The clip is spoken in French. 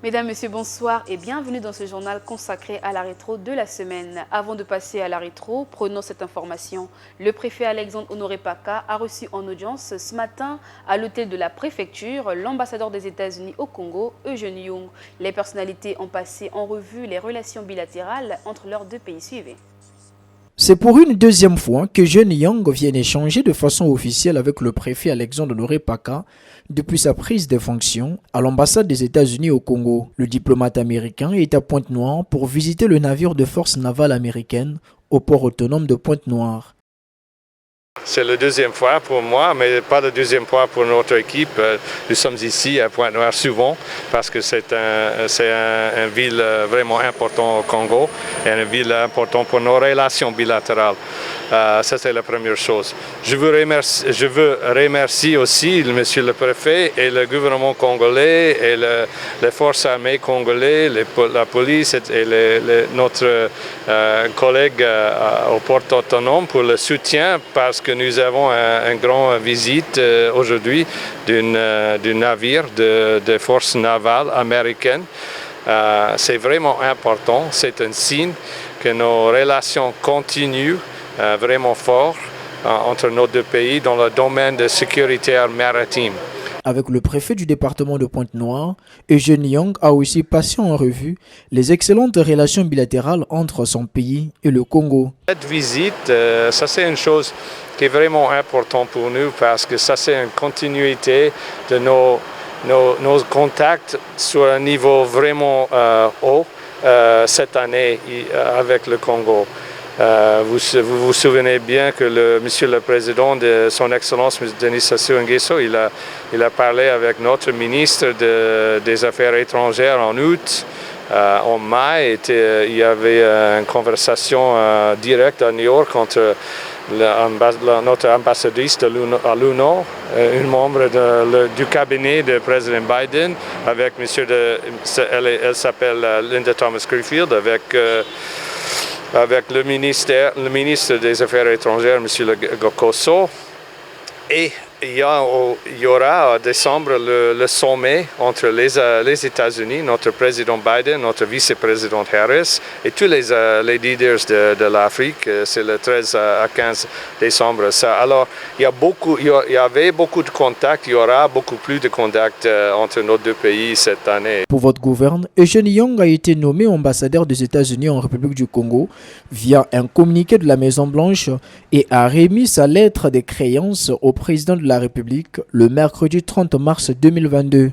Mesdames, Messieurs, bonsoir et bienvenue dans ce journal consacré à la rétro de la semaine. Avant de passer à la rétro, prenons cette information. Le préfet Alexandre Honoré Paka a reçu en audience ce matin à l'hôtel de la préfecture l'ambassadeur des États-Unis au Congo, Eugène Young. Les personnalités ont passé en revue les relations bilatérales entre leurs deux pays. Suivez. C'est pour une deuxième fois que Eugène Young vient échanger de façon officielle avec le préfet Alexandre Honoré Paka depuis sa prise de fonction à l'ambassade des États-Unis au Congo. Le diplomate américain est à Pointe-Noire pour visiter le navire de force navale américaine au port autonome de Pointe-Noire. C'est la deuxième fois pour moi, mais pas la deuxième fois pour notre équipe. Nous sommes ici à Pointe-Noire souvent parce que c'est une ville vraiment importante au Congo et une ville importante pour nos relations bilatérales. Ça, c'est la première chose. Je veux remercier aussi monsieur le préfet et le gouvernement congolais et les forces armées congolaises, la police et notre collègue au port autonome pour le soutien parce que nous avons une grande visite aujourd'hui d'un navire de forces navales américaines. C'est vraiment important, c'est un signe que nos relations continuent vraiment fort entre nos deux pays dans le domaine de sécurité maritime. Avec le préfet du département de Pointe-Noire, Eugène Young a aussi passé en revue les excellentes relations bilatérales entre son pays et le Congo. Cette visite, ça c'est une chose qui est vraiment importante pour nous parce que ça c'est une continuité de nos contacts sur un niveau vraiment haut cette année avec le Congo. Vous vous souvenez bien que Monsieur le Président de Son Excellence, M. Denis Sassou Nguesso, il a parlé avec notre ministre des Affaires étrangères en août. En mai, il y avait une conversation directe à New York entre notre ambassadrice à l'UNO, une membre du cabinet du président Biden, avec elle s'appelle Linda Thomas-Greenfield, avec le ministre des Affaires étrangères, M. Gokoso. Et il y aura en décembre le sommet entre les États-Unis, notre président Biden, notre vice-président Harris et tous les leaders de l'Afrique. C'est le 13 à 15 décembre. Alors, il y avait beaucoup de contacts, il y aura beaucoup plus de contacts entre nos deux pays cette année. Pour votre gouverne, Eugène Young a été nommé ambassadeur des États-Unis en République du Congo via un communiqué de la Maison-Blanche et a remis sa lettre de créance au président de la République le mercredi 30 mars 2022.